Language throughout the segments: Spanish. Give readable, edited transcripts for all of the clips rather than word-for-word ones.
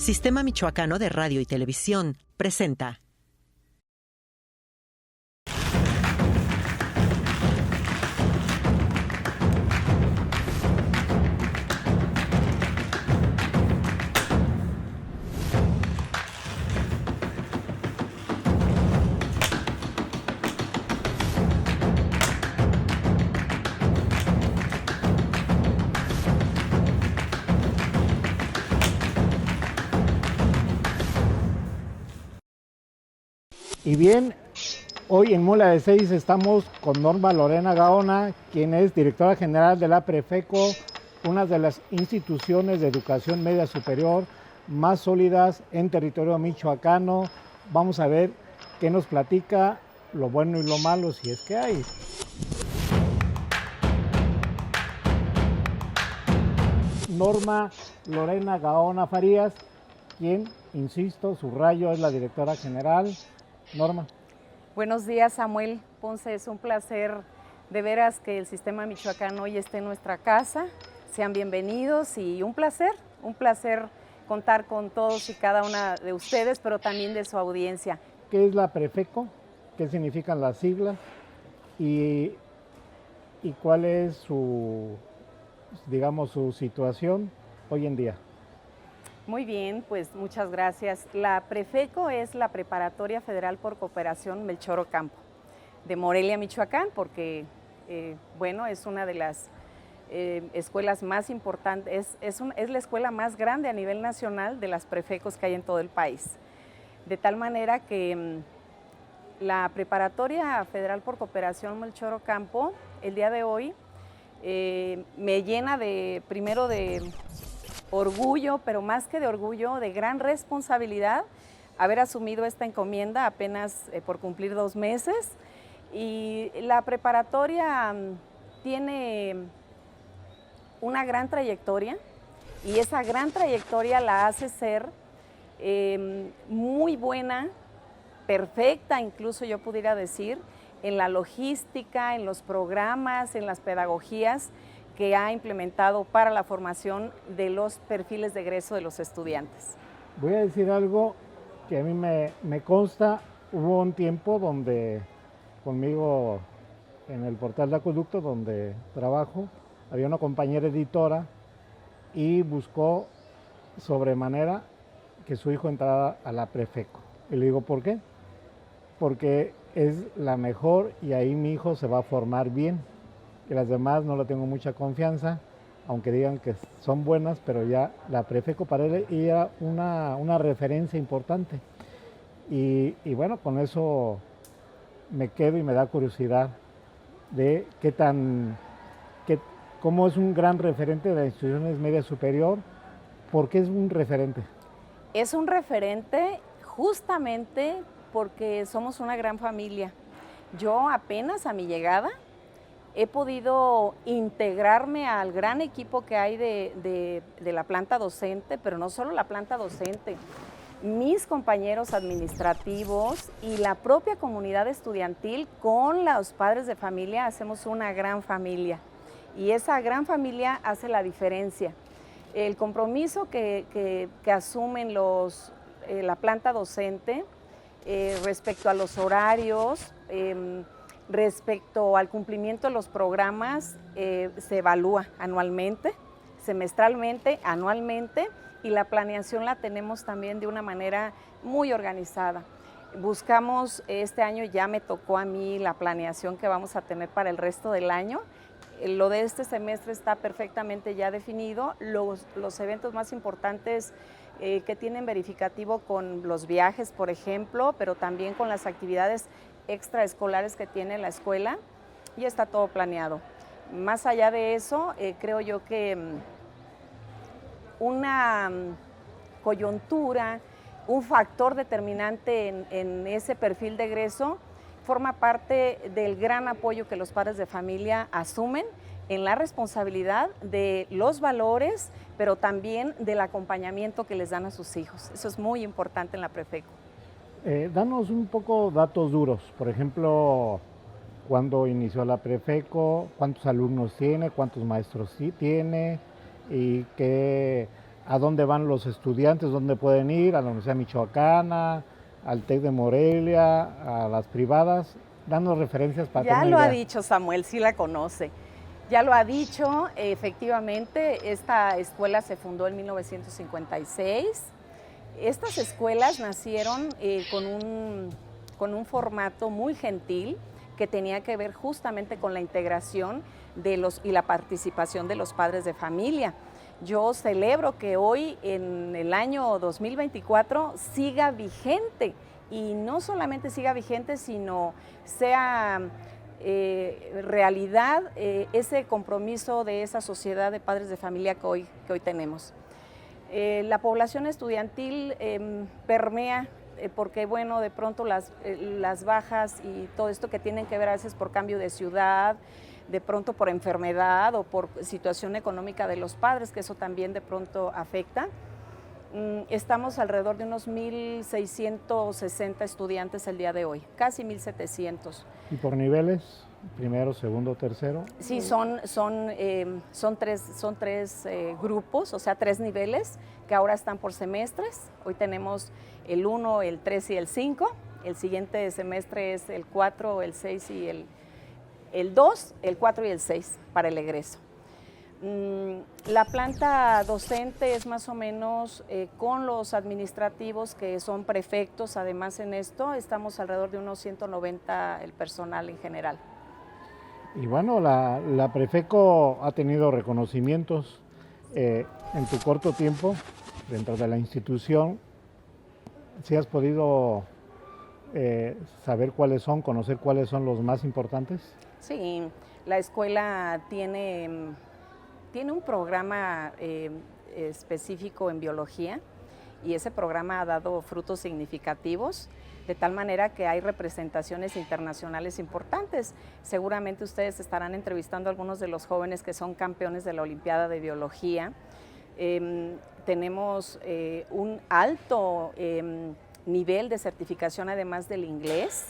Sistema Michoacano de Radio y Televisión presenta. Y bien, hoy en Mula de 6 estamos con Norma Lorena Gaona, quien es directora general de la Prefeco, una de las instituciones de educación media superior más sólidas en territorio michoacano. Vamos a ver qué nos platica, lo bueno y lo malo, si es que hay. Norma Lorena Gaona Farías, quien, insisto, subrayo, es la directora general. Norma. Buenos días, Samuel Ponce, es un placer de veras que el sistema michoacano hoy esté en nuestra casa. Sean bienvenidos y un placer contar con todos y cada una de ustedes, pero también de su audiencia. ¿Qué es la Prefeco? ¿Qué significan las siglas? ¿Y cuál es su situación hoy en día? Muy bien, pues muchas gracias. La Prefeco es la Preparatoria Federal por Cooperación Melchor Ocampo, de Morelia, Michoacán, porque, es una de las escuelas más importantes, es la escuela más grande a nivel nacional de las prefecos que hay en todo el país. De tal manera que la Preparatoria Federal por Cooperación Melchor Ocampo, el día de hoy, me llena primero de orgullo, pero más que de orgullo, de gran responsabilidad haber asumido esta encomienda apenas por cumplir 2 meses. Y la preparatoria tiene una gran trayectoria y esa gran trayectoria la hace ser muy buena, perfecta, incluso yo pudiera decir, en la logística, en los programas, en las pedagogías que ha implementado para la formación de los perfiles de egreso de los estudiantes. Voy a decir algo que a mí me consta. Hubo un tiempo donde conmigo en el portal de Acueducto donde trabajo, había una compañera editora y buscó sobremanera que su hijo entrara a la Prefeco. Y le digo, ¿por qué? Porque es la mejor y ahí mi hijo se va a formar bien. Que las demás no le tengo mucha confianza, aunque digan que son buenas, pero ya la Prefeco para él era una referencia importante. Y bueno, con eso me quedo y me da curiosidad de cómo es un gran referente de las instituciones media superior. ¿Por qué es un referente? Es un referente justamente porque somos una gran familia. Yo apenas a mi llegada he podido integrarme al gran equipo que hay de la planta docente, pero no solo la planta docente, mis compañeros administrativos y la propia comunidad estudiantil con los padres de familia hacemos una gran familia y esa gran familia hace la diferencia. El compromiso que asumen la planta docente respecto a los horarios, respecto al cumplimiento de los programas, se evalúa anualmente, semestralmente, anualmente, y la planeación la tenemos también de una manera muy organizada. Buscamos, este año ya me tocó a mí la planeación que vamos a tener para el resto del año. Lo de este semestre está perfectamente ya definido. Los eventos más importantes que tienen verificativo con los viajes, por ejemplo, pero también con las actividades extraescolares que tiene la escuela, y está todo planeado. Más allá de eso, creo yo que una coyuntura, un factor determinante en ese perfil de egreso forma parte del gran apoyo que los padres de familia asumen en la responsabilidad de los valores, pero también del acompañamiento que les dan a sus hijos. Eso es muy importante en la Prefeco. Danos un poco datos duros, por ejemplo, ¿cuándo inició la Prefeco? ¿Cuántos alumnos tiene? ¿Cuántos maestros sí tiene? ¿Y qué a dónde van los estudiantes, dónde pueden ir, a la Universidad Michoacana, al TEC de Morelia, a las privadas. Danos referencias para Ya tener lo una ha idea. dicho Samuel, sí la conoce. Ya lo ha dicho, efectivamente, esta escuela se fundó en 1956. Estas escuelas nacieron con un formato muy gentil que tenía que ver justamente con la integración y la participación de los padres de familia. Yo celebro que hoy, en el año 2024, siga vigente, y no solamente siga vigente, sino sea realidad ese compromiso de esa sociedad de padres de familia que hoy tenemos. La población estudiantil permea, porque bueno, de pronto las bajas y todo esto que tienen que ver a veces por cambio de ciudad, de pronto por enfermedad o por situación económica de los padres, que eso también de pronto afecta. Estamos alrededor de unos 1.660 estudiantes el día de hoy, casi 1.700. ¿Y por niveles? ¿Primero, segundo, tercero? Sí, son tres grupos, o sea, 3 niveles que ahora están por semestres. Hoy tenemos el 1, el 3 y el 5. El siguiente semestre es el 4, el 6 y el 2, el 4 y el 6 para el egreso. La planta docente es más o menos con los administrativos, que son prefectos. Además, en esto estamos alrededor de unos 190 el personal en general. Y bueno, la Prefeco ha tenido reconocimientos en tu corto tiempo dentro de la institución. ¿Sí has podido saber cuáles son, conocer cuáles son los más importantes? Sí, la escuela tiene un programa específico en biología, y ese programa ha dado frutos significativos, de tal manera que hay representaciones internacionales importantes. Seguramente ustedes estarán entrevistando a algunos de los jóvenes que son campeones de la Olimpiada de Biología. Tenemos un alto nivel de certificación, además del inglés,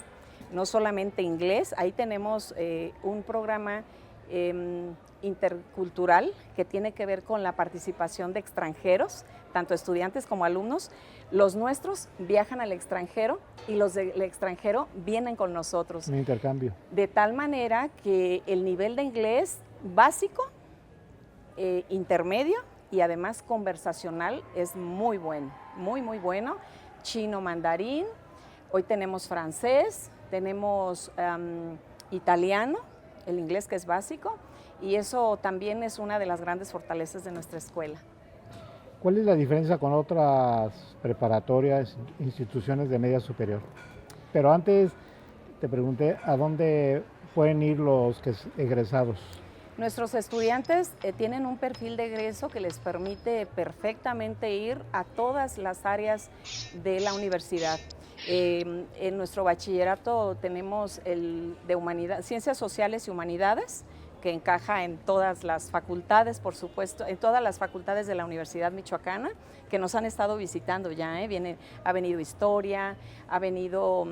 no solamente inglés. Ahí tenemos un programa intercultural que tiene que ver con la participación de extranjeros, tanto estudiantes como alumnos. Los nuestros viajan al extranjero y los del extranjero vienen con nosotros. Un intercambio. De tal manera que el nivel de inglés básico, intermedio y además conversacional es muy bueno, muy bueno. Chino, mandarín, hoy tenemos francés, tenemos italiano, el inglés, que es básico, y eso también es una de las grandes fortalezas de nuestra escuela. ¿Cuál es la diferencia con otras preparatorias, instituciones de media superior? Pero antes te pregunté, ¿a dónde pueden ir los egresados? Nuestros estudiantes tienen un perfil de egreso que les permite perfectamente ir a todas las áreas de la universidad. En nuestro bachillerato tenemos el de Ciencias Sociales y Humanidades, que encaja en todas las facultades, por supuesto, en todas las facultades de la Universidad Michoacana, que nos han estado visitando ya. Ha venido Historia, ha venido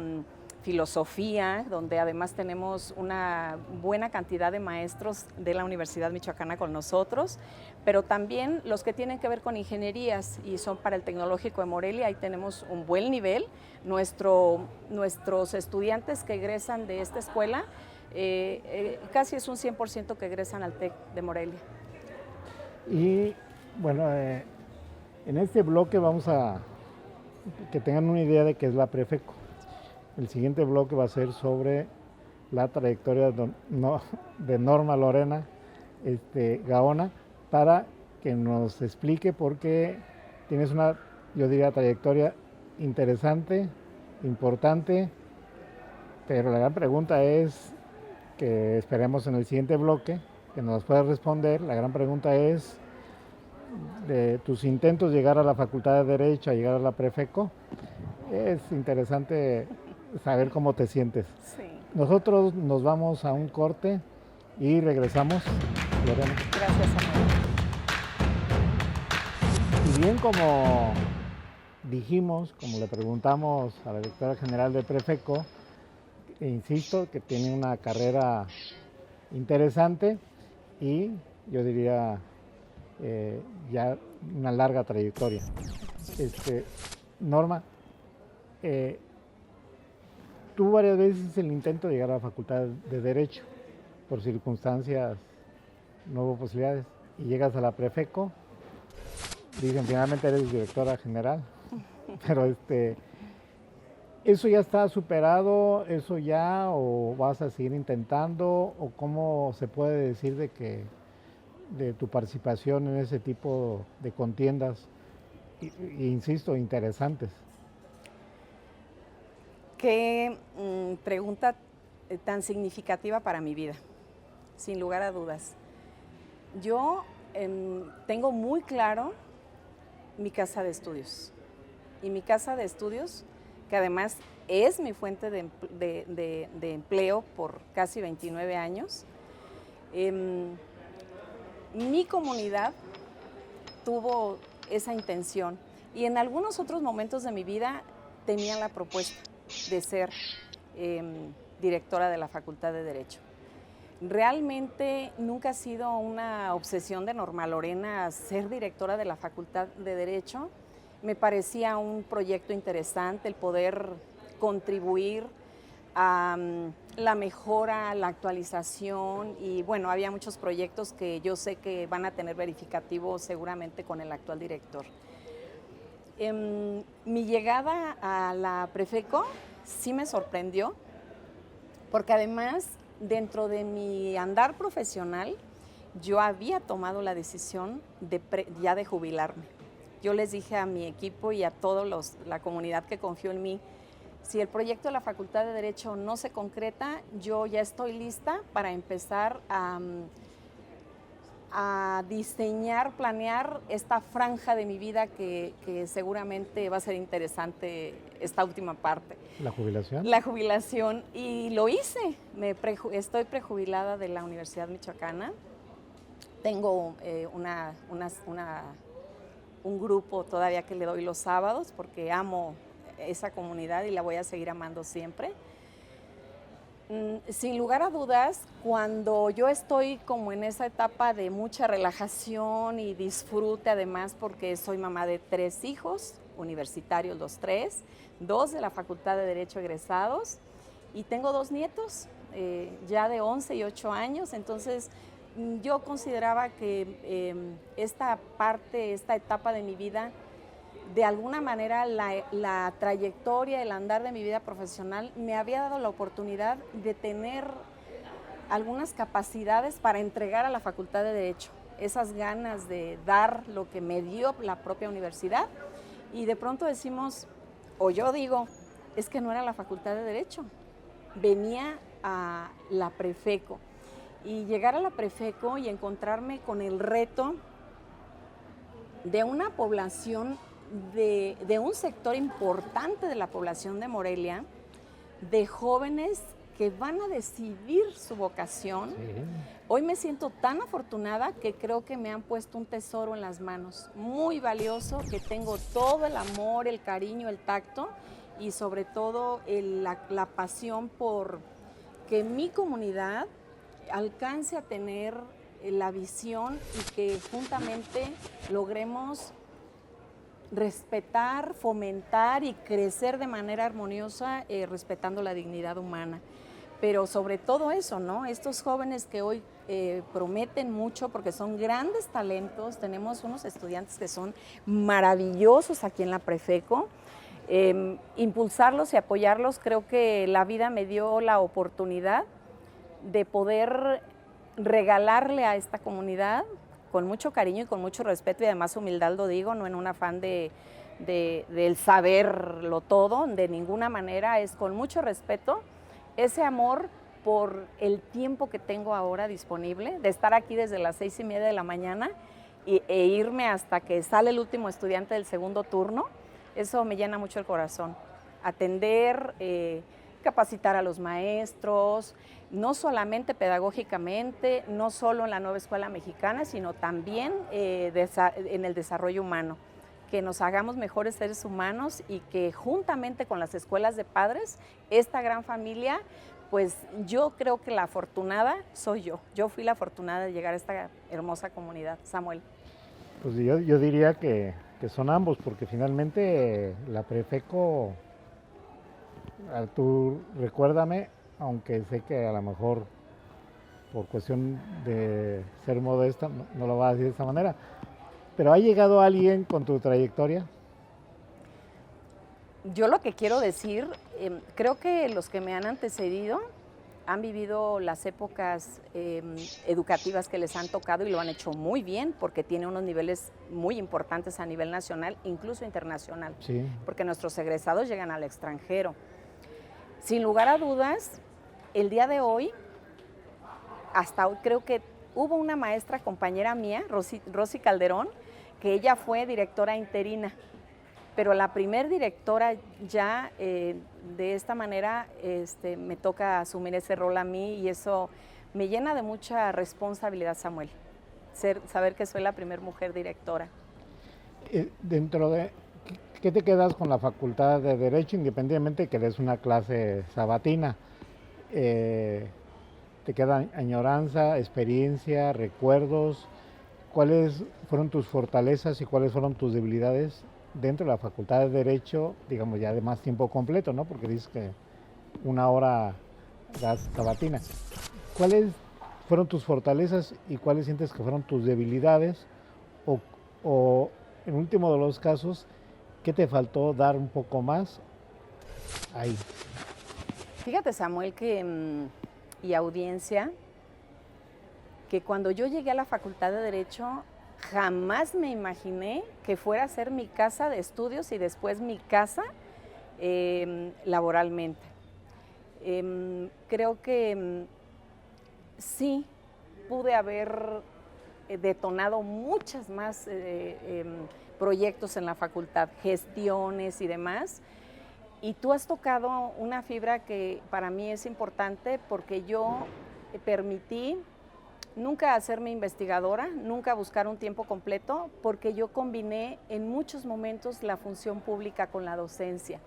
Filosofía, donde además tenemos una buena cantidad de maestros de la Universidad Michoacana con nosotros, pero también los que tienen que ver con ingenierías y son para el Tecnológico de Morelia. Ahí tenemos un buen nivel. Nuestros estudiantes que egresan de esta escuela, casi es un 100% que egresan al TEC de Morelia. Y bueno, en este bloque vamos a que tengan una idea de qué es la Prefeco. El siguiente bloque va a ser sobre la trayectoria de Norma Lorena Gaona, para que nos explique por qué tienes una, yo diría, trayectoria interesante, importante, pero la gran pregunta es, que esperemos en el siguiente bloque que nos puedas responder. La gran pregunta es, de tus intentos llegar a la Facultad de Derecho, a llegar a la Prefeco, es interesante saber cómo te sientes. Sí. Nosotros nos vamos a un corte y regresamos. Lorena. Gracias, Samuel. Y bien, como dijimos, como le preguntamos a la directora general de Prefeco, insisto que tiene una carrera interesante y yo diría ya una larga trayectoria. Norma, tuvo varias veces el intento de llegar a la Facultad de Derecho. Por circunstancias no hubo posibilidades. Y llegas a la Prefeco, dicen finalmente eres directora general, pero ¿eso ya está superado, eso ya, o vas a seguir intentando, o cómo se puede decir de tu participación en ese tipo de contiendas, insisto, interesantes? Qué pregunta tan significativa para mi vida, sin lugar a dudas. Yo tengo muy claro mi casa de estudios, y mi casa de estudios, que además es mi fuente de empleo por casi 29 años. Mi comunidad tuvo esa intención, y en algunos otros momentos de mi vida tenía la propuesta de ser directora de la Facultad de Derecho. Realmente nunca ha sido una obsesión de Norma Lorena ser directora de la Facultad de Derecho. Me parecía un proyecto interesante el poder contribuir a la mejora, la actualización, y bueno, había muchos proyectos que yo sé que van a tener verificativo seguramente con el actual director. Mi llegada a la Prefeco sí me sorprendió, porque además dentro de mi andar profesional yo había tomado la decisión ya de jubilarme. Yo les dije a mi equipo y a toda la comunidad que confió en mí, si el proyecto de la Facultad de Derecho no se concreta, yo ya estoy lista para empezar a diseñar, planear esta franja de mi vida que seguramente va a ser interesante esta última parte. ¿La jubilación? La jubilación, y lo hice. Estoy prejubilada de la Universidad Michoacana. Tengo un grupo todavía que le doy los sábados porque amo esa comunidad y la voy a seguir amando siempre. Sin lugar a dudas, cuando yo estoy como en esa etapa de mucha relajación y disfrute, además porque soy mamá de 3 hijos, universitarios los 3, 2 de la Facultad de Derecho egresados, y tengo 2 nietos, ya de 11 y 8 años, entonces yo consideraba que esta etapa de mi vida, de alguna manera la trayectoria, el andar de mi vida profesional me había dado la oportunidad de tener algunas capacidades para entregar a la Facultad de Derecho, esas ganas de dar lo que me dio la propia universidad, y de pronto decimos, o yo digo, es que no era la Facultad de Derecho, venía a la Prefeco, y llegar a la Prefeco y encontrarme con el reto de una población, de un sector importante de la población de Morelia, de jóvenes que van a decidir su vocación. Sí. Hoy me siento tan afortunada que creo que me han puesto un tesoro en las manos, muy valioso, que tengo todo el amor, el cariño, el tacto y sobre todo la pasión por que mi comunidad alcance a tener la visión y que juntamente logremos respetar, fomentar y crecer de manera armoniosa, respetando la dignidad humana. Pero sobre todo eso, ¿no? Estos jóvenes que hoy prometen mucho porque son grandes talentos, tenemos unos estudiantes que son maravillosos aquí en la Prefeco, impulsarlos y apoyarlos, creo que la vida me dio la oportunidad de poder regalarle a esta comunidad con mucho cariño y con mucho respeto, y además humildad lo digo, no en un afán del saberlo todo, de ninguna manera, es con mucho respeto, ese amor por el tiempo que tengo ahora disponible, de estar aquí desde las 6:30 de la mañana e irme hasta que sale el último estudiante del segundo turno. Eso me llena mucho el corazón. Atender, capacitar a los maestros, no solamente pedagógicamente, no solo en la nueva escuela mexicana, sino también en el desarrollo humano, que nos hagamos mejores seres humanos y que juntamente con las escuelas de padres, esta gran familia, pues yo creo que la afortunada soy yo. Yo fui la afortunada de llegar a esta hermosa comunidad. Samuel. Pues yo diría que son ambos, porque finalmente la Prefeco, tú recuérdame, aunque sé que a lo mejor por cuestión de ser modesta no lo vas a decir de esa manera, pero ¿ha llegado alguien con tu trayectoria? Yo lo que quiero decir, creo que los que me han antecedido han vivido las épocas educativas que les han tocado y lo han hecho muy bien porque tiene unos niveles muy importantes a nivel nacional, incluso internacional, Sí. porque nuestros egresados llegan al extranjero. Sin lugar a dudas, el día de hoy, hasta hoy creo que hubo una maestra compañera mía, Rosy Calderón, que ella fue directora interina. Pero la primer directora ya de esta manera me toca asumir ese rol a mí y eso me llena de mucha responsabilidad, Samuel, saber que soy la primer mujer directora. Dentro de, ¿qué te quedas con la Facultad de Derecho, independientemente de que des una clase sabatina? ¿Te queda añoranza, experiencia, recuerdos? ¿Cuáles fueron tus fortalezas y cuáles fueron tus debilidades dentro de la Facultad de Derecho, digamos ya de más tiempo completo, ¿no? Porque dices que una hora das sabatina. ¿Cuáles fueron tus fortalezas y cuáles sientes que fueron tus debilidades? O en último de los casos, ¿qué te faltó dar un poco más ahí? Fíjate, Samuel, y audiencia, que cuando yo llegué a la Facultad de Derecho, jamás me imaginé que fuera a ser mi casa de estudios y después mi casa laboralmente. Creo que sí pude haber detonado muchas más proyectos en la facultad, gestiones y demás. Y tú has tocado una fibra que para mí es importante porque yo permití nunca hacerme investigadora, nunca buscar un tiempo completo, porque yo combiné en muchos momentos la función pública con la docencia.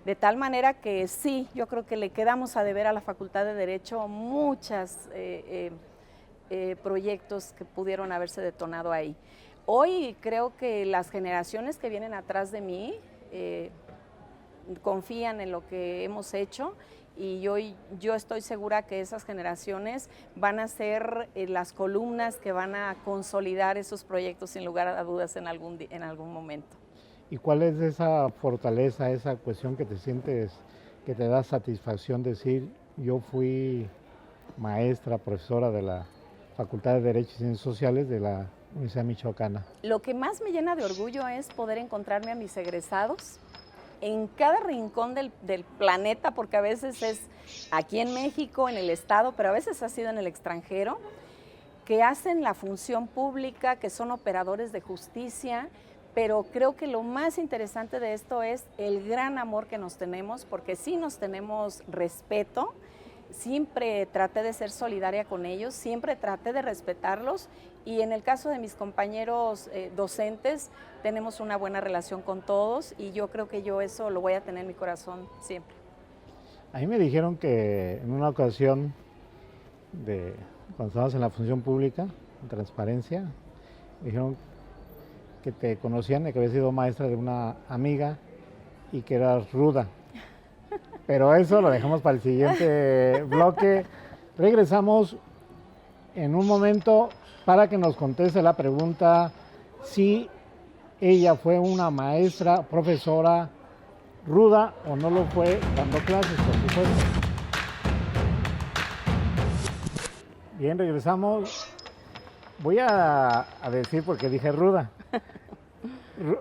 De tal manera que sí, yo creo que le quedamos a deber a la Facultad de Derecho muchos proyectos que pudieron haberse detonado ahí. Hoy creo que las generaciones que vienen atrás de mí confían en lo que hemos hecho y yo estoy segura que esas generaciones van a ser las columnas que van a consolidar esos proyectos sin lugar a dudas en algún momento. ¿Y cuál es esa fortaleza, esa cuestión que te sientes, que te da satisfacción decir, yo fui maestra, profesora de la Facultad de Derecho y Ciencias Sociales de la Universidad Michoacana? Lo que más me llena de orgullo es poder encontrarme a mis egresados en cada rincón del planeta, porque a veces es aquí en México, en el estado, pero a veces ha sido en el extranjero, que hacen la función pública, que son operadores de justicia, pero creo que lo más interesante de esto es el gran amor que nos tenemos, porque sí nos tenemos respeto. Siempre traté de ser solidaria con ellos, siempre traté de respetarlos y en el caso de mis compañeros docentes tenemos una buena relación con todos y yo creo que yo eso lo voy a tener en mi corazón siempre. A mí me dijeron que en una ocasión, cuando estábamos en la función pública, en transparencia, me dijeron que te conocían, de que habías sido maestra de una amiga y que eras ruda. Pero eso lo dejamos para el siguiente bloque. Regresamos en un momento para que nos conteste la pregunta si ella fue una maestra, profesora ruda o no lo fue dando clases, por supuesto. Bien, regresamos. Voy a decir porque dije ruda.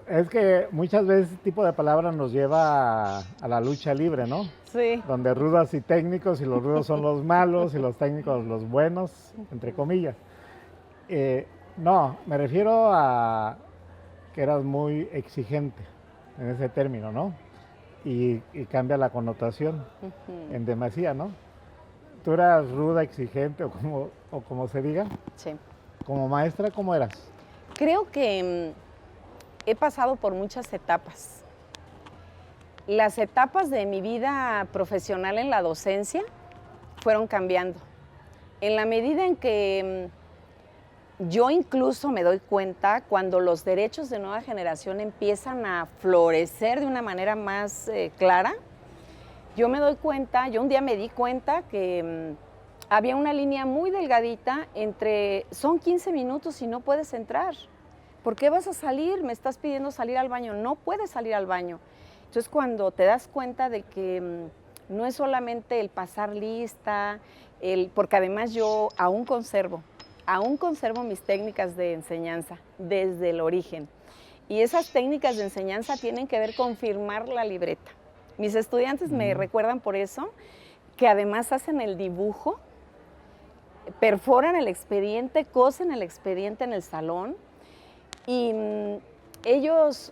Es que muchas veces este tipo de palabras nos lleva a la lucha libre, ¿no? Sí. Donde rudos y técnicos, y los rudos son los malos y los técnicos los buenos, entre comillas. No, me refiero a que eras muy exigente en ese término, ¿no? Y cambia la connotación en demasía, ¿no? ¿Tú eras ruda, exigente o como se diga? Sí. Como maestra, ¿cómo eras? Creo que he pasado por muchas etapas. Las etapas de mi vida profesional en la docencia fueron cambiando. En la medida en que Yo incluso me doy cuenta cuando los derechos de nueva generación empiezan a florecer de una manera más clara. Yo me doy cuenta, yo un día me di cuenta que había una línea muy delgadita entre, son 15 minutos y no puedes entrar. ¿Por qué vas a salir? Me estás pidiendo salir al baño. No puedes salir al baño. Entonces, cuando te das cuenta de que no es solamente el pasar lista, porque además yo aún conservo mis técnicas de enseñanza desde el origen. Y esas técnicas de enseñanza tienen que ver con firmar la libreta. Mis estudiantes me recuerdan por eso, que además hacen el dibujo, perforan el expediente, cosen el expediente en el salón y ellos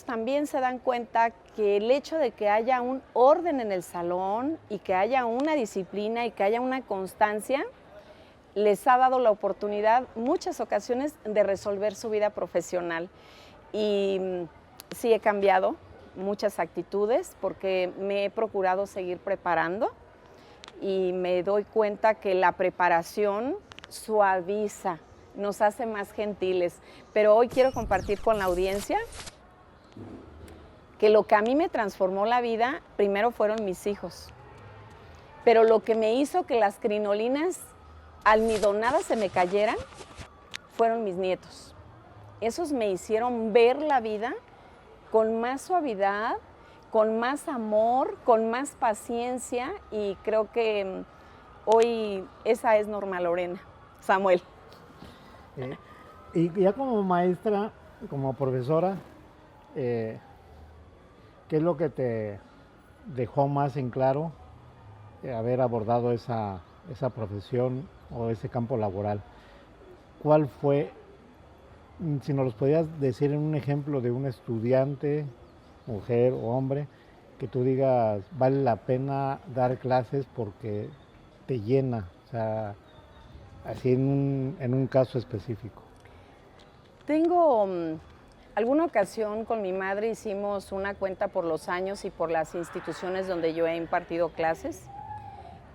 también se dan cuenta que el hecho de que haya un orden en el salón y que haya una disciplina y que haya una constancia, les ha dado la oportunidad, muchas ocasiones, de resolver su vida profesional. Y sí he cambiado muchas actitudes porque me he procurado seguir preparando y me doy cuenta que la preparación suaviza, nos hace más gentiles. Pero hoy quiero compartir con la audiencia que lo que a mí me transformó la vida, primero fueron mis hijos. Pero lo que me hizo que las crinolinas almidonadas se me cayeran fueron mis nietos. Esos me hicieron ver la vida con más suavidad, con más amor, con más paciencia, y creo que hoy esa es Norma Lorena. Samuel. Y ya como maestra, como profesora, ¿qué es lo que te dejó más en claro haber abordado esa profesión o ese campo laboral? ¿Cuál fue, si nos los podías decir en un ejemplo de un estudiante, mujer o hombre, que tú digas, vale la pena dar clases porque te llena, o sea, así en un caso específico? Tengo alguna ocasión con mi madre, hicimos una cuenta por los años y por las instituciones donde yo he impartido clases,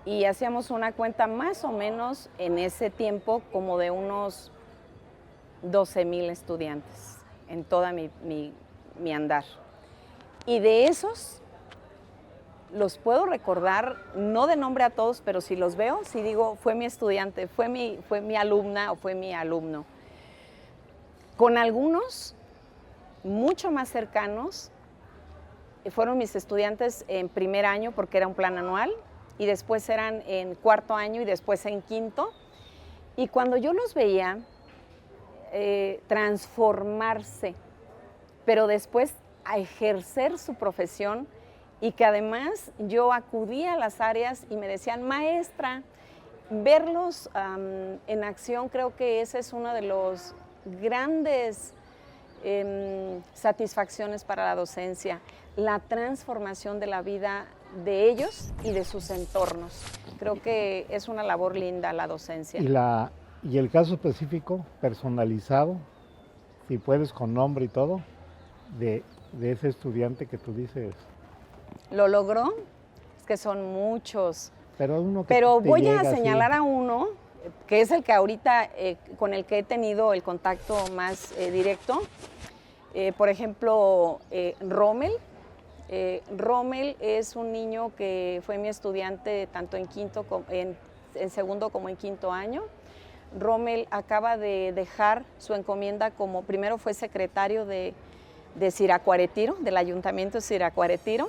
y hacíamos una cuenta más o menos en ese tiempo como de unos 12,000 estudiantes en toda mi andar. Y de esos los puedo recordar, no de nombre a todos, pero si los veo, si digo, fue mi estudiante, fue mi alumna o fue mi alumno. Con algunos mucho más cercanos, fueron mis estudiantes en primer año porque era un plan anual, y después eran en cuarto año y después en quinto. Y cuando yo los veía transformarse, pero después a ejercer su profesión, y que además yo acudía a las áreas y me decían, maestra, verlos en acción, creo que ese es uno de los grandes satisfacciones para la docencia, la transformación de la vida de ellos y de sus entornos. Creo que es una labor linda la docencia. Y el caso específico, personalizado, si puedes con nombre y todo, de ese estudiante que tú dices. ¿Lo logró? Es que son muchos. Pero voy a señalar a uno, que es el que ahorita, con el que he tenido el contacto más directo. Por ejemplo, Rommel. Rommel es un niño que fue mi estudiante tanto en segundo como en quinto año. Rommel acaba de dejar su encomienda como, primero fue secretario de Siracuaretiro, del Ayuntamiento de Siracuaretiro,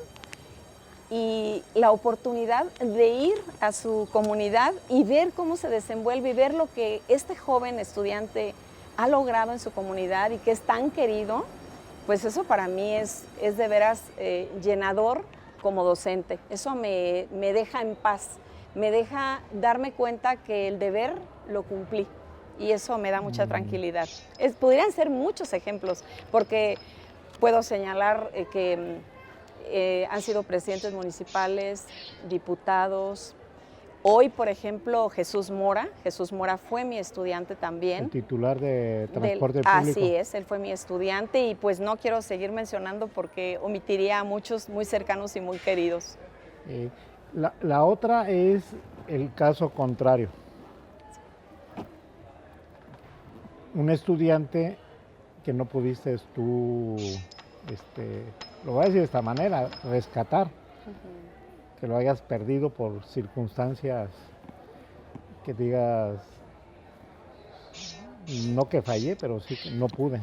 y la oportunidad de ir a su comunidad y ver cómo se desenvuelve y ver lo que este joven estudiante ha logrado en su comunidad y que es tan querido, pues eso para mí es de veras llenador como docente. Eso me deja en paz, me deja darme cuenta que el deber lo cumplí, y eso me da mucha tranquilidad. Podrían ser muchos ejemplos, porque puedo señalar que han sido presidentes municipales, diputados. Hoy, por ejemplo, Jesús Mora fue mi estudiante también. El titular de Transporte Público. Así es, él fue mi estudiante, y pues no quiero seguir mencionando porque omitiría a muchos muy cercanos y muy queridos. La otra es el caso contrario. un estudiante que no pudiste tú, lo voy a decir de esta manera, rescatar, que lo hayas perdido por circunstancias que digas, no que fallé, pero sí que no pude.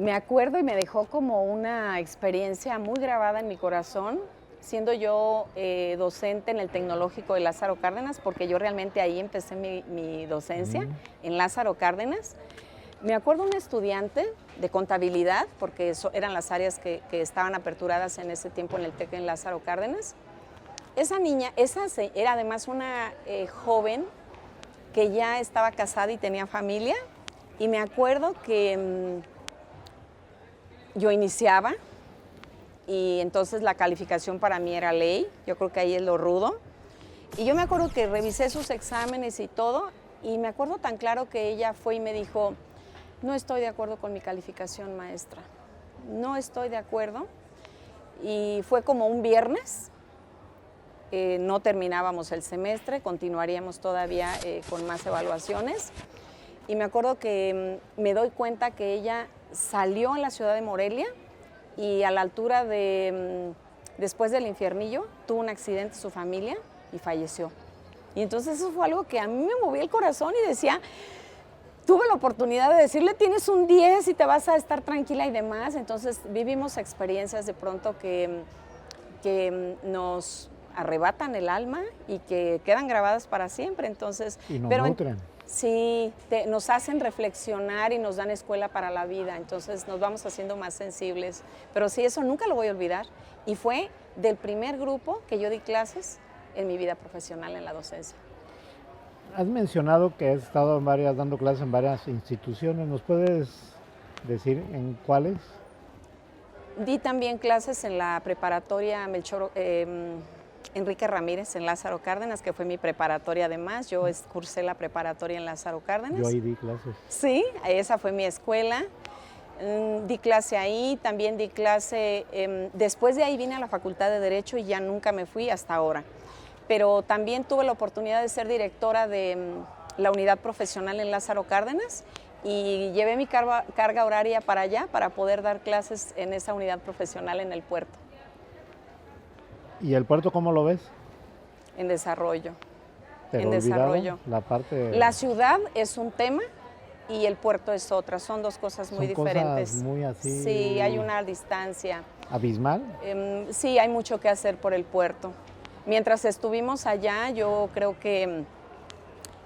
Me acuerdo y me dejó como una experiencia muy grabada en mi corazón, siendo yo docente en el Tecnológico de Lázaro Cárdenas, porque yo realmente ahí empecé mi docencia, en Lázaro Cárdenas. Me acuerdo un estudiante de contabilidad, porque eran las áreas que estaban aperturadas en ese tiempo en el TEC en Lázaro Cárdenas. Esa niña, era además una joven que ya estaba casada y tenía familia, y me acuerdo que yo iniciaba, y entonces la calificación para mí era ley, yo creo que ahí es lo rudo, y yo me acuerdo que revisé sus exámenes y todo, y me acuerdo tan claro que ella fue y me dijo, no estoy de acuerdo con mi calificación, maestra, no estoy de acuerdo, y fue como un viernes, no terminábamos el semestre, continuaríamos todavía con más evaluaciones, y me acuerdo que me doy cuenta que ella salió a la ciudad de Morelia y a la altura después del Infiernillo, tuvo un accidente su familia y falleció. Y entonces eso fue algo que a mí me movía el corazón y decía, tuve la oportunidad de decirle, tienes un 10 y te vas a estar tranquila y demás. Entonces vivimos experiencias de pronto que nos arrebatan el alma y que quedan grabadas para siempre. Entonces, y nos nutren. Sí, nos hacen reflexionar y nos dan escuela para la vida, entonces nos vamos haciendo más sensibles. Pero sí, eso nunca lo voy a olvidar. Y fue del primer grupo que yo di clases en mi vida profesional en la docencia. Has mencionado que has estado dando clases en varias instituciones. ¿Nos puedes decir en cuáles? Di también clases en la preparatoria Enrique Ramírez en Lázaro Cárdenas, que fue mi preparatoria además. Yo cursé la preparatoria en Lázaro Cárdenas. Yo ahí di clases. Sí, esa fue mi escuela. Di clase ahí, también di clase, después de ahí vine a la Facultad de Derecho y ya nunca me fui hasta ahora. Pero también tuve la oportunidad de ser directora de la unidad profesional en Lázaro Cárdenas y llevé mi carga horaria para allá para poder dar clases en esa unidad profesional en el puerto. ¿Y el puerto cómo lo ves? En desarrollo. En desarrollo. La ciudad es un tema y el puerto es otra. Son dos cosas muy diferentes. Cosas muy así. Sí, hay una distancia. ¿Abismal? Sí, hay mucho que hacer por el puerto. Mientras estuvimos allá, yo creo que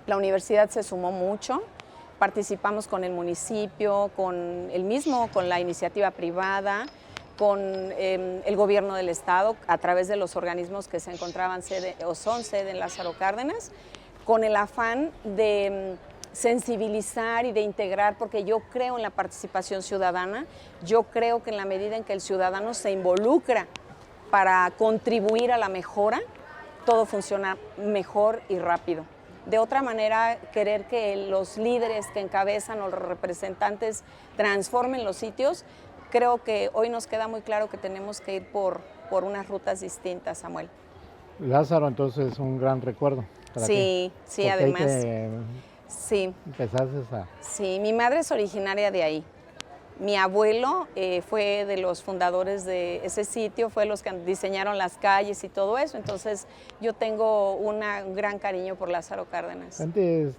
la universidad se sumó mucho. Participamos con el municipio, con la iniciativa privada, con el gobierno del estado a través de los organismos que se encontraban son sede en Lázaro Cárdenas, con el afán de sensibilizar y de integrar, porque yo creo en la participación ciudadana, yo creo que en la medida en que el ciudadano se involucra para contribuir a la mejora, todo funciona mejor y rápido. De otra manera, querer que los líderes que encabezan o los representantes transformen los sitios, creo que hoy nos queda muy claro que tenemos que ir por unas rutas distintas, Samuel. Lázaro, entonces, es un gran recuerdo. Sí, sí, además. Sí. Empezaste a... Sí, mi madre es originaria de ahí. Mi abuelo fue de los fundadores de ese sitio, fue los que diseñaron las calles y todo eso. Entonces, yo tengo un gran cariño por Lázaro Cárdenas. Antes,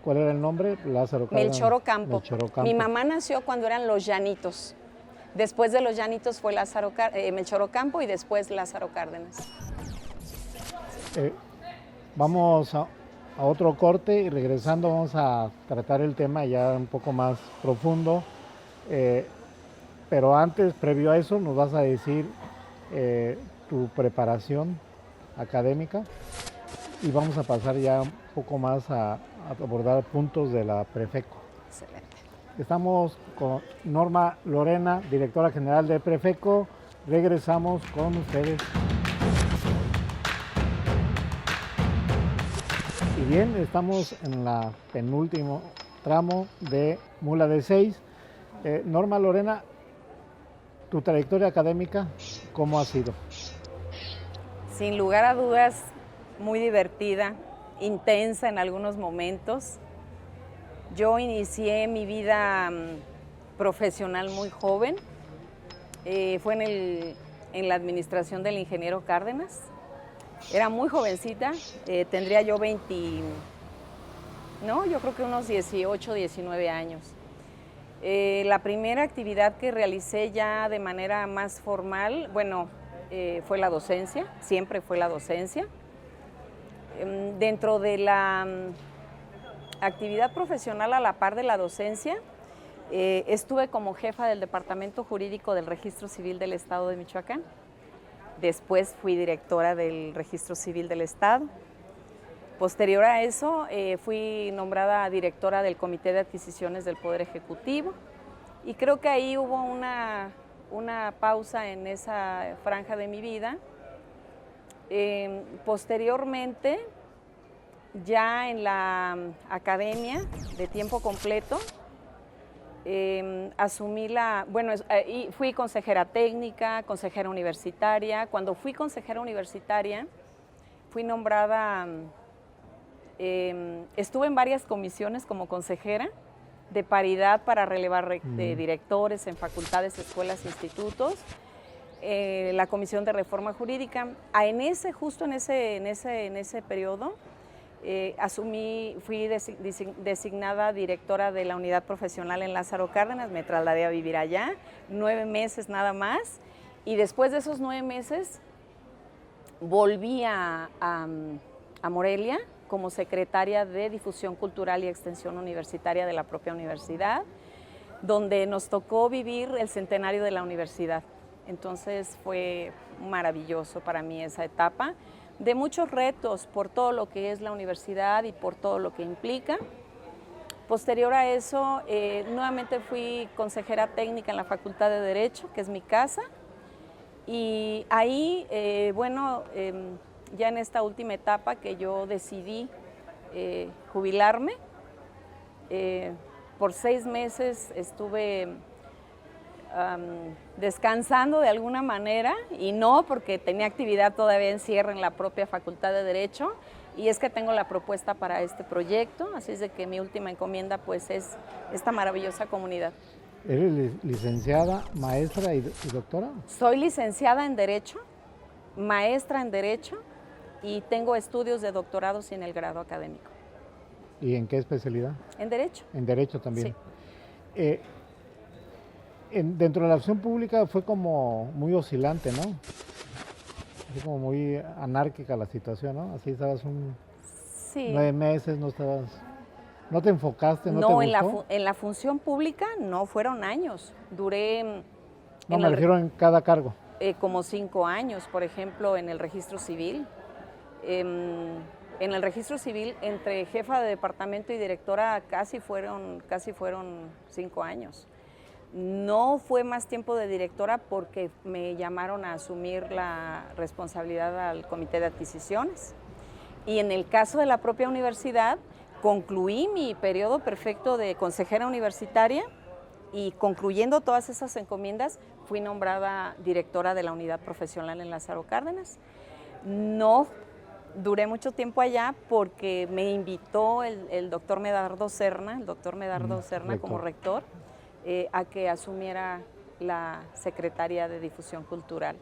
¿cuál era el nombre? Lázaro Cárdenas. Melchor Ocampo. Mi mamá nació cuando eran Los Llanitos. Después de Los Llanitos fue Melchor Ocampo y después Lázaro Cárdenas. Vamos a otro corte y regresando vamos a tratar el tema ya un poco más profundo. Pero antes, previo a eso, nos vas a decir tu preparación académica y vamos a pasar ya un poco más a abordar puntos de la Prefeco. Excelente. Estamos con Norma Lorena, directora general de Prefeco. Regresamos con ustedes. Y bien, estamos en la penúltimo tramo de Mula de 6. Norma Lorena, tu trayectoria académica, ¿cómo ha sido? Sin lugar a dudas, muy divertida, intensa en algunos momentos, Yo inicié mi vida profesional muy joven. Fue en la administración del ingeniero Cárdenas. Era muy jovencita, tendría yo yo creo que unos 18, 19 años. La primera actividad que realicé ya de manera más formal, fue la docencia, siempre fue la docencia. Dentro de la actividad profesional a la par de la docencia, estuve como jefa del Departamento Jurídico del Registro Civil del Estado de Michoacán. Después fui directora del Registro Civil del Estado. Posterior a eso, fui nombrada directora del Comité de Adquisiciones del Poder Ejecutivo y creo que ahí hubo una pausa en esa franja de mi vida. Posteriormente, ya en la academia de tiempo completo, fui consejera técnica, consejera universitaria. Cuando fui consejera universitaria, fui nombrada, estuve en varias comisiones como consejera de paridad para relevar de directores en facultades, escuelas, institutos, la Comisión de Reforma Jurídica. Justo en ese periodo, fui designada directora de la unidad profesional en Lázaro Cárdenas, me trasladé a vivir allá, 9 meses nada más, y después de esos 9 meses volví a Morelia como secretaria de Difusión Cultural y Extensión Universitaria de la propia universidad, donde nos tocó vivir el centenario de la universidad. Entonces fue maravilloso para mí esa etapa, de muchos retos por todo lo que es la universidad y por todo lo que implica. Posterior a eso, nuevamente fui consejera técnica en la Facultad de Derecho, que es mi casa, y ahí, ya en esta última etapa que yo decidí jubilarme, por 6 meses estuve descansando de alguna manera, y no porque tenía actividad todavía en cierre en la propia Facultad de Derecho, y es que tengo la propuesta para este proyecto, así es de que mi última encomienda pues es esta maravillosa comunidad. ¿Eres licenciada, maestra y doctora? Soy licenciada en Derecho, maestra en Derecho, y tengo estudios de doctorado sin el grado académico. ¿Y en qué especialidad? En Derecho. En Derecho también. Sí. Dentro de la acción pública fue como muy oscilante, ¿no? Así como muy anárquica la situación, ¿no? Así estabas 9 meses, no te enfocaste, ¿no te gustó? En la función pública no fueron años. Duré... No, me refiero en cada cargo. Como 5 años, por ejemplo, en el registro civil. En el registro civil, entre jefa de departamento y directora, casi fueron 5 años. No fue más tiempo de directora porque me llamaron a asumir la responsabilidad al Comité de Adquisiciones. Y en el caso de la propia universidad, concluí mi periodo perfecto de consejera universitaria y concluyendo todas esas encomiendas, fui nombrada directora de la unidad profesional en Lázaro Cárdenas. No duré mucho tiempo allá porque me invitó el doctor Medardo Serna, como rector, a que asumiera la Secretaría de Difusión Cultural.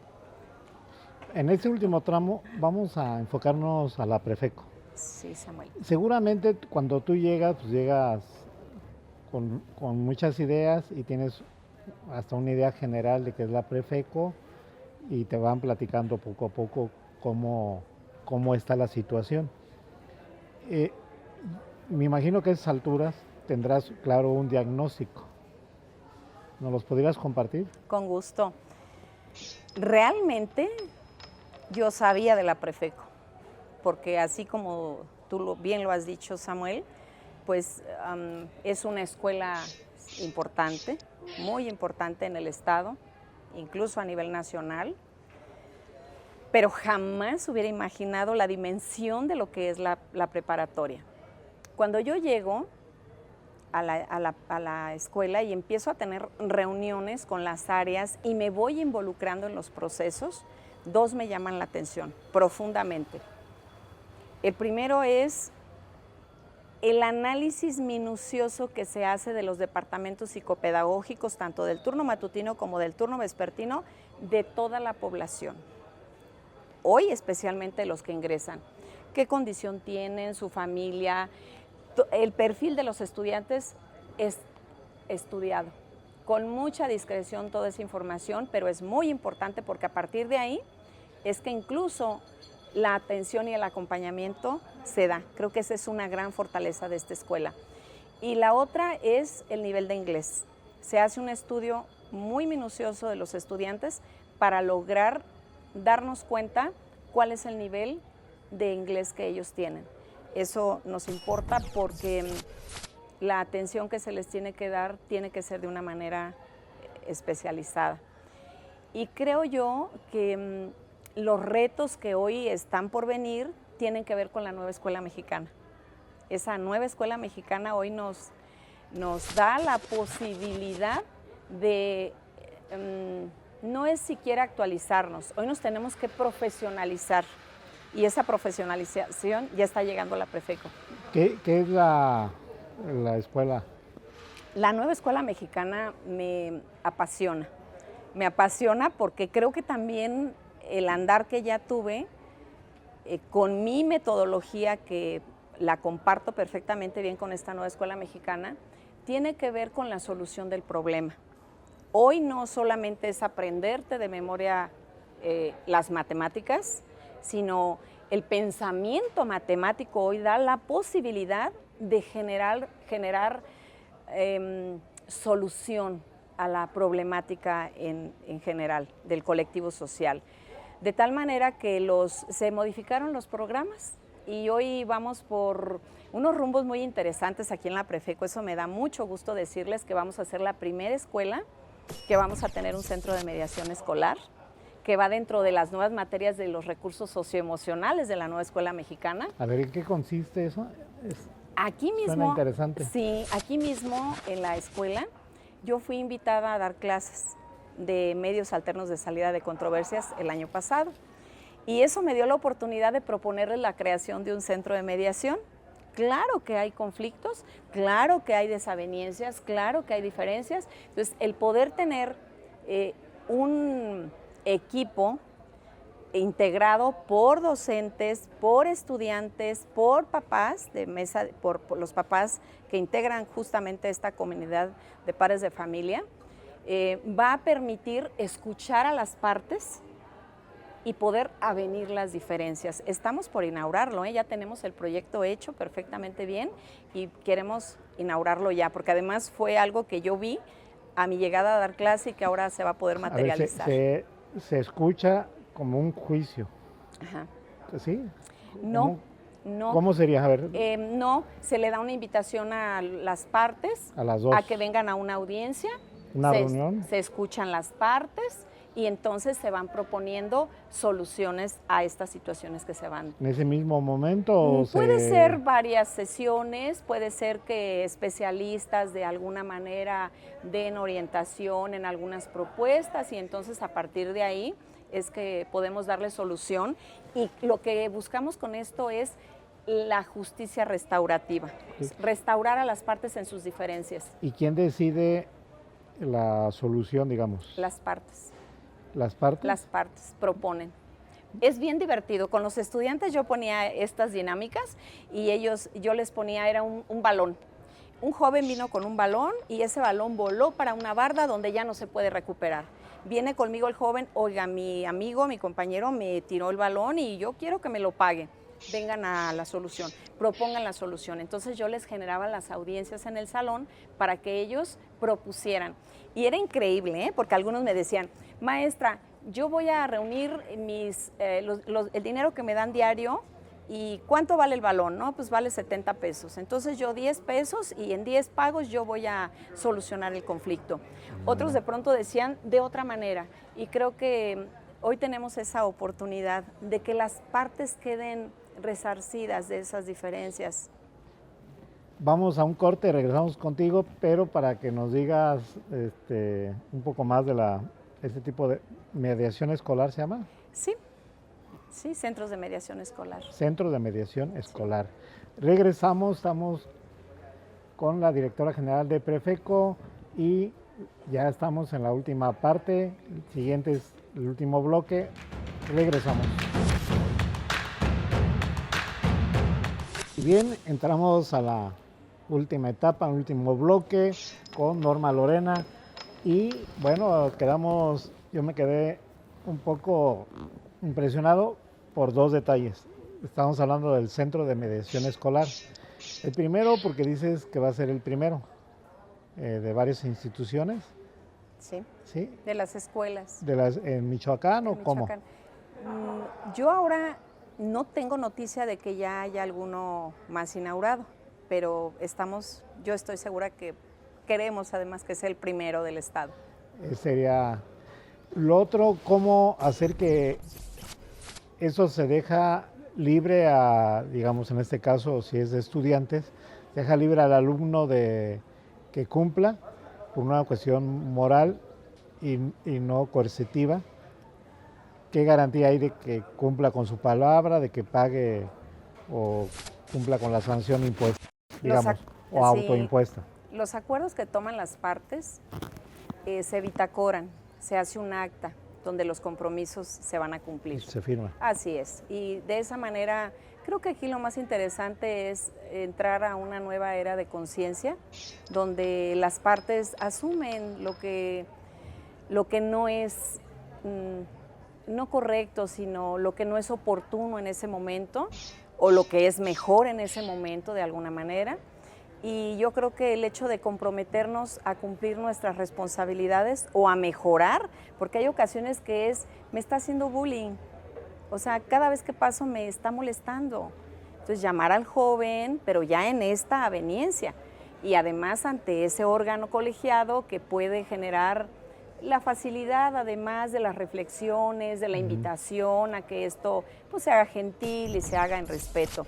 En este último tramo vamos a enfocarnos a la Prefeco. Sí, Samuel. Seguramente cuando tú llegas, pues llegas con muchas ideas y tienes hasta una idea general de qué es la Prefeco y te van platicando poco a poco cómo está la situación. Me imagino que a esas alturas tendrás claro un diagnóstico. ¿Nos los podrías compartir? Con gusto. Realmente yo sabía de la Prefeco, porque así como tú bien lo has dicho, Samuel, pues es una escuela importante, muy importante en el estado, incluso a nivel nacional, pero jamás hubiera imaginado la dimensión de lo que es la preparatoria. Cuando yo llego a la escuela y empiezo a tener reuniones con las áreas y me voy involucrando en los procesos, 2 me llaman la atención profundamente. El primero es el análisis minucioso que se hace de los departamentos psicopedagógicos, tanto del turno matutino como del turno vespertino, de toda la población. Hoy especialmente los que ingresan. ¿Qué condición tienen, su familia? El perfil de los estudiantes es estudiado. Con mucha discreción toda esa información, pero es muy importante porque a partir de ahí es que incluso la atención y el acompañamiento se da. Creo que esa es una gran fortaleza de esta escuela. Y la otra es el nivel de inglés. Se hace un estudio muy minucioso de los estudiantes para lograr darnos cuenta cuál es el nivel de inglés que ellos tienen. Eso nos importa porque la atención que se les tiene que dar tiene que ser de una manera especializada. Y creo yo que los retos que hoy están por venir tienen que ver con la nueva escuela mexicana. Esa nueva escuela mexicana hoy nos da la posibilidad de, no es siquiera actualizarnos, hoy nos tenemos que profesionalizar y esa profesionalización ya está llegando a la Profeco. ¿Qué es la escuela? La nueva escuela mexicana me apasiona porque creo que también el andar que ya tuve con mi metodología, que la comparto perfectamente bien con esta nueva escuela mexicana, tiene que ver con la solución del problema. Hoy no solamente es aprenderte de memoria las matemáticas, sino el pensamiento matemático hoy da la posibilidad de generar solución a la problemática en general del colectivo social. De tal manera que se modificaron los programas y hoy vamos por unos rumbos muy interesantes aquí en la Profeco. Eso me da mucho gusto decirles que vamos a ser la primera escuela que vamos a tener un centro de mediación escolar, que va dentro de las nuevas materias de los recursos socioemocionales de la nueva escuela mexicana. A ver, ¿en qué consiste eso? Aquí mismo, suena interesante. Sí, aquí mismo en la escuela yo fui invitada a dar clases de medios alternos de salida de controversias el año pasado. Y eso me dio la oportunidad de proponerles la creación de un centro de mediación. Claro que hay conflictos, claro que hay desavenencias, claro que hay diferencias. Entonces, el poder tener un equipo integrado por docentes, por estudiantes, por papás de mesa, por los papás que integran justamente esta comunidad de padres de familia, va a permitir escuchar a las partes y poder avenir las diferencias. Estamos por inaugurarlo, ya tenemos el proyecto hecho perfectamente bien y queremos inaugurarlo ya, porque además fue algo que yo vi a mi llegada a dar clase y que ahora se va a poder materializar. A ver, se escucha como un juicio. Ajá. ¿Sí? No. ¿Cómo sería? A ver. No, se le da una invitación a las partes, a las dos, a que vengan a una audiencia. ¿Una reunión? Se escuchan las partes y entonces se van proponiendo soluciones a estas situaciones que se van. ¿En ese mismo momento? Puede ser varias sesiones, puede ser que especialistas de alguna manera den orientación en algunas propuestas y entonces a partir de ahí es que podemos darle solución y lo que buscamos con esto es la justicia restaurativa, restaurar a las partes en sus diferencias. ¿Y quién decide la solución, digamos? Las partes. ¿Las partes? Las partes proponen. Es bien divertido. Con los estudiantes yo ponía estas dinámicas y yo les ponía, era un balón. Un joven vino con un balón y ese balón voló para una barda donde ya no se puede recuperar. Viene conmigo el joven, oiga, mi amigo, mi compañero me tiró el balón y yo quiero que me lo pague. Vengan a la solución, propongan la solución. Entonces yo les generaba las audiencias en el salón para que ellos propusieran. Y era increíble, porque algunos me decían, maestra, yo voy a reunir el dinero que me dan diario y ¿cuánto vale el balón? No, pues vale 70 pesos. Entonces yo 10 pesos y en 10 pagos yo voy a solucionar el conflicto. Otros de pronto decían de otra manera y creo que hoy tenemos esa oportunidad de que las partes queden resarcidas de esas diferencias. Vamos a un corte, regresamos contigo, pero para que nos digas un poco más de este tipo de mediación escolar, ¿se llama? Sí, Sí, centros de mediación escolar. Centro de Mediación Escolar. Regresamos, estamos con la directora general de Prefeco y ya estamos en la última parte. El siguiente es el último bloque. Regresamos. Y bien, entramos a la última etapa, último bloque con Norma Lorena. Y bueno, yo me quedé un poco impresionado por dos detalles. Estamos hablando del Centro de Mediación Escolar. El primero, porque dices que va a ser el primero de varias instituciones. Sí. ¿Sí? De las escuelas. ¿En Michoacán o cómo? Yo ahora no tengo noticia de que ya haya alguno más inaugurado, pero yo estoy segura que queremos además que sea el primero del estado. Sería lo otro, ¿cómo hacer que eso se deja libre digamos en este caso, si es de estudiantes, deja libre al alumno de que cumpla por una cuestión moral y no coercitiva? ¿Qué garantía hay de que cumpla con su palabra, de que pague o cumpla con la sanción impuesta, digamos, o autoimpuesta? Los acuerdos que toman las partes se bitacoran, se hace un acta donde los compromisos se van a cumplir. Se firma. Así es, y de esa manera creo que aquí lo más interesante es entrar a una nueva era de conciencia, donde las partes asumen lo que no es no correcto, sino lo que no es oportuno en ese momento o lo que es mejor en ese momento de alguna manera. Y yo creo que el hecho de comprometernos a cumplir nuestras responsabilidades o a mejorar, porque hay ocasiones que me está haciendo bullying, o sea, cada vez que paso me está molestando. Entonces llamar al joven, pero ya en esta aveniencia, y además ante ese órgano colegiado que puede generar la facilidad, además de las reflexiones, de la invitación a que esto pues, se haga gentil y se haga en respeto.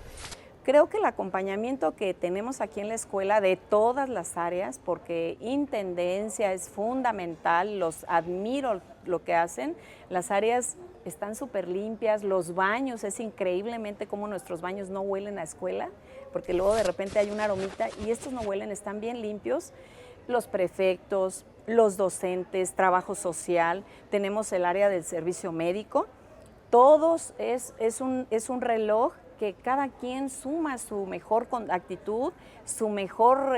Creo que el acompañamiento que tenemos aquí en la escuela de todas las áreas, porque intendencia es fundamental, los admiro lo que hacen, las áreas están súper limpias, los baños, es increíblemente cómo nuestros baños no huelen a escuela, porque luego de repente hay una aromita y estos no huelen, están bien limpios. Los prefectos, los docentes, trabajo social, tenemos el área del servicio médico, todos es un reloj que cada quien suma su mejor actitud, su mejor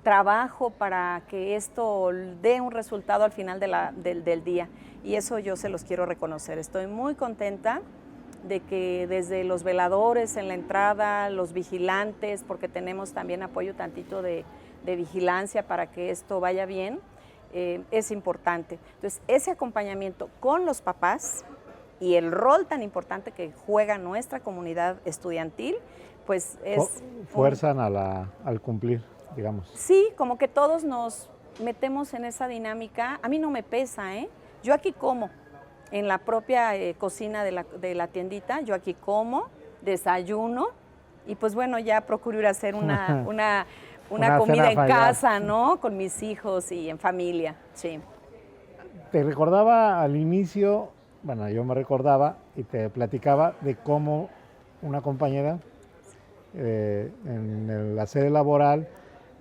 trabajo para que esto dé un resultado al final del día. Y eso yo se los quiero reconocer. Estoy muy contenta de que desde los veladores en la entrada, los vigilantes, porque tenemos también apoyo tantito de vigilancia para que esto vaya bien, es importante. Entonces, ese acompañamiento con los papás y el rol tan importante que juega nuestra comunidad estudiantil, pues es... Fuerzan al cumplir, digamos. Sí, como que todos nos metemos en esa dinámica. A mí no me pesa, ¿eh? Yo aquí como, en la propia cocina de la tiendita, yo aquí como, desayuno, y pues bueno, ya procuro ir a hacer una comida en casa, ¿no? Con mis hijos y en familia, sí. Te recordaba al inicio... Bueno, yo me recordaba y te platicaba de cómo una compañera en la sede laboral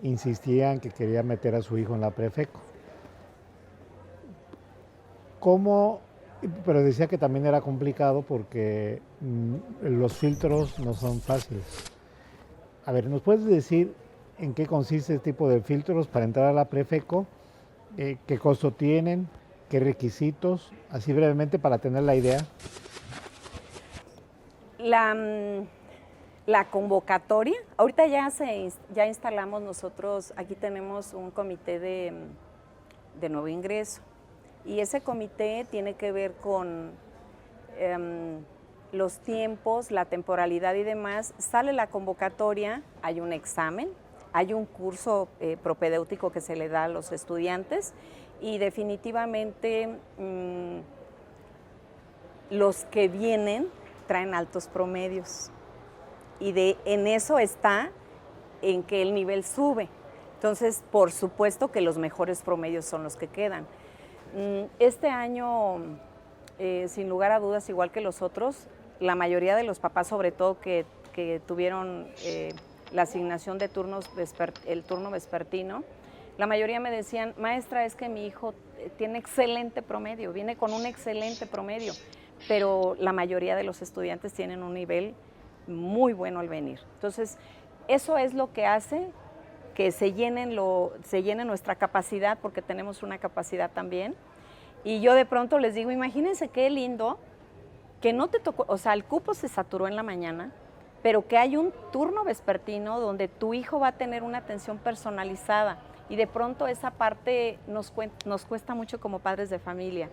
insistía en que quería meter a su hijo en la Prefeco. Pero decía que también era complicado porque los filtros no son fáciles. A ver, ¿nos puedes decir en qué consiste este tipo de filtros para entrar a la Prefeco? ¿Qué costo tienen? ¿Qué requisitos? Así brevemente para tener la idea. La convocatoria, ahorita ya instalamos nosotros, aquí tenemos un comité de nuevo ingreso y ese comité tiene que ver con los tiempos, la temporalidad y demás. Sale la convocatoria, hay un examen, hay un curso propedéutico que se le da a los estudiantes y definitivamente los que vienen traen altos promedios y en eso está en que el nivel sube. Entonces, por supuesto que los mejores promedios son los que quedan. Este año, sin lugar a dudas, igual que los otros, la mayoría de los papás, sobre todo que tuvieron la asignación de el turno vespertino, la mayoría me decían, maestra, es que mi hijo tiene excelente promedio, viene con un excelente promedio, pero la mayoría de los estudiantes tienen un nivel muy bueno al venir. Entonces, eso es lo que hace que se llene nuestra capacidad, porque tenemos una capacidad también. Y yo de pronto les digo, imagínense qué lindo que no te tocó, o sea, el cupo se saturó en la mañana, pero que hay un turno vespertino donde tu hijo va a tener una atención personalizada, y de pronto esa parte nos cuesta mucho como padres de familia.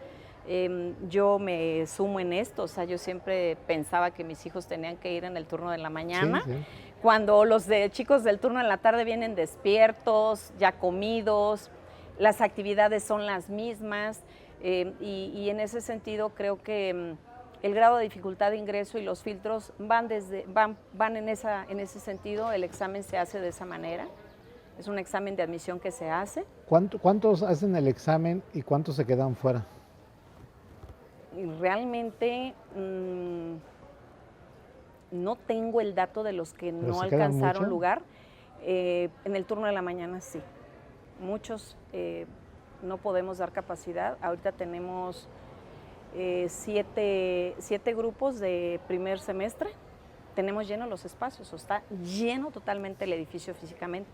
Yo me sumo en esto, o sea, yo siempre pensaba que mis hijos tenían que ir en el turno de la mañana, sí. Cuando los chicos del turno en la tarde vienen despiertos, ya comidos, las actividades son las mismas, y en ese sentido creo que el grado de dificultad de ingreso y los filtros van en ese sentido. El examen se hace de esa manera. Es un examen de admisión que se hace. ¿Cuántos hacen el examen y cuántos se quedan fuera? Y realmente no tengo el dato de los que no alcanzaron lugar. En el turno de la mañana sí. Muchos no podemos dar capacidad. Ahorita tenemos 7 grupos de primer semestre. Tenemos llenos los espacios, está lleno totalmente el edificio físicamente.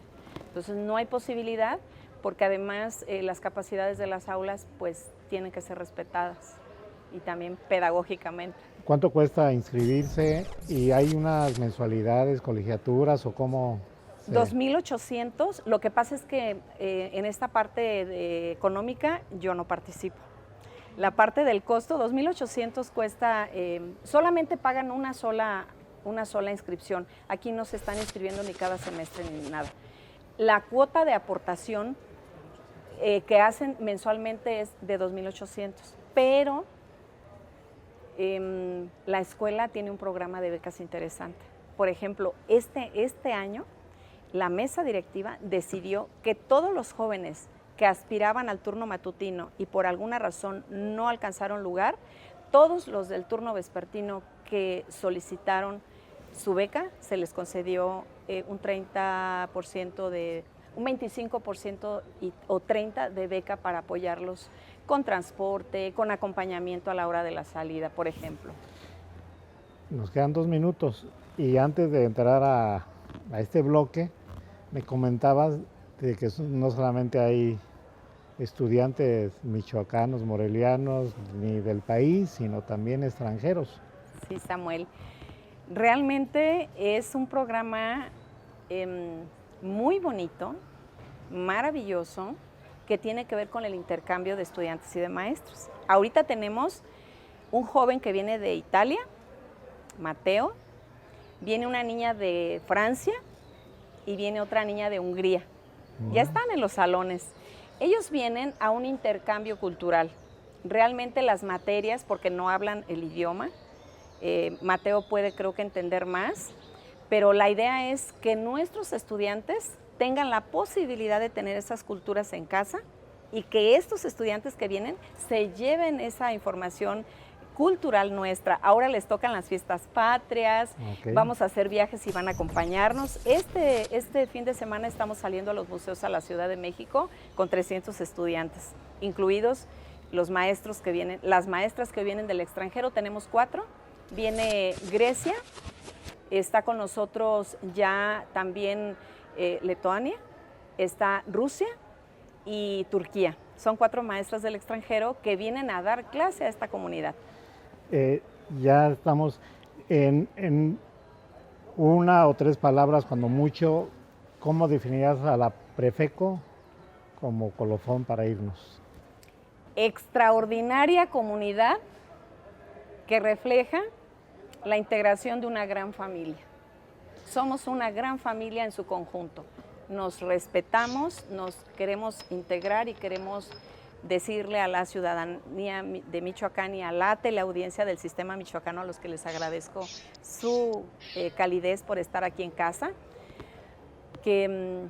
Entonces no hay posibilidad, porque además las capacidades de las aulas pues tienen que ser respetadas, y también pedagógicamente. ¿Cuánto cuesta inscribirse? ¿Y hay unas mensualidades, colegiaturas o cómo? 2,800. Lo que pasa es que en esta parte económica yo no participo. La parte del costo, 2,800 cuesta, solamente pagan una sola inscripción. Aquí no se están inscribiendo ni cada semestre ni nada. La cuota de aportación que hacen mensualmente es de 2,800, pero la escuela tiene un programa de becas interesante. Por ejemplo, este año la mesa directiva decidió que todos los jóvenes que aspiraban al turno matutino y por alguna razón no alcanzaron lugar, todos los del turno vespertino que solicitaron su beca, se les concedió un 30%, un 25% o 30% de beca para apoyarlos con transporte, con acompañamiento a la hora de la salida, por ejemplo. Nos quedan 2 minutos, y antes de entrar a este bloque, me comentabas de que no solamente hay estudiantes michoacanos, morelianos, ni del país, sino también extranjeros. Sí, Samuel. Realmente es un programa muy bonito, maravilloso, que tiene que ver con el intercambio de estudiantes y de maestros. Ahorita tenemos un joven que viene de Italia, Mateo, viene una niña de Francia y viene otra niña de Hungría. Ya están en los salones. Ellos vienen a un intercambio cultural. Realmente las materias, porque no hablan el idioma, Mateo puede, creo que, entender más, pero la idea es que nuestros estudiantes tengan la posibilidad de tener esas culturas en casa, y que estos estudiantes que vienen se lleven esa información cultural nuestra. Ahora les tocan las fiestas patrias, vamos a hacer viajes y van a acompañarnos. Este fin de semana estamos saliendo a los museos a la Ciudad de México con 300 estudiantes, incluidos los maestros que vienen, las maestras que vienen del extranjero. Tenemos 4. Viene Grecia, está con nosotros ya también Letonia, está Rusia y Turquía. Son 4 maestras del extranjero que vienen a dar clase a esta comunidad. Ya estamos en 1 o 3 palabras, cuando mucho, ¿cómo definirías a la Prefeco como colofón para irnos? Extraordinaria comunidad que refleja la integración de una gran familia. Somos una gran familia en su conjunto. Nos respetamos, nos queremos integrar y queremos decirle a la ciudadanía de Michoacán y a la teleaudiencia del Sistema Michoacano, a los que les agradezco su calidez por estar aquí en casa, que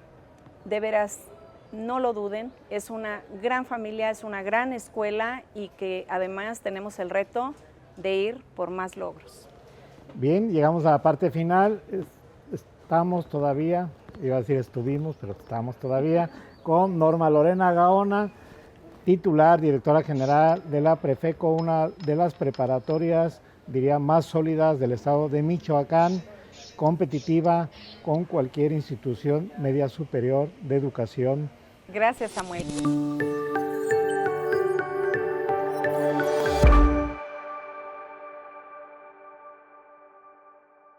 de veras no lo duden, es una gran familia, es una gran escuela, y que además tenemos el reto de ir por más logros. Bien, llegamos a la parte final. Estamos todavía, iba a decir estuvimos, pero estamos todavía con Norma Lorena Gaona, titular, directora general de la Prefeco, una de las preparatorias, diría, más sólidas del estado de Michoacán, competitiva con cualquier institución media superior de educación. Gracias, Samuel.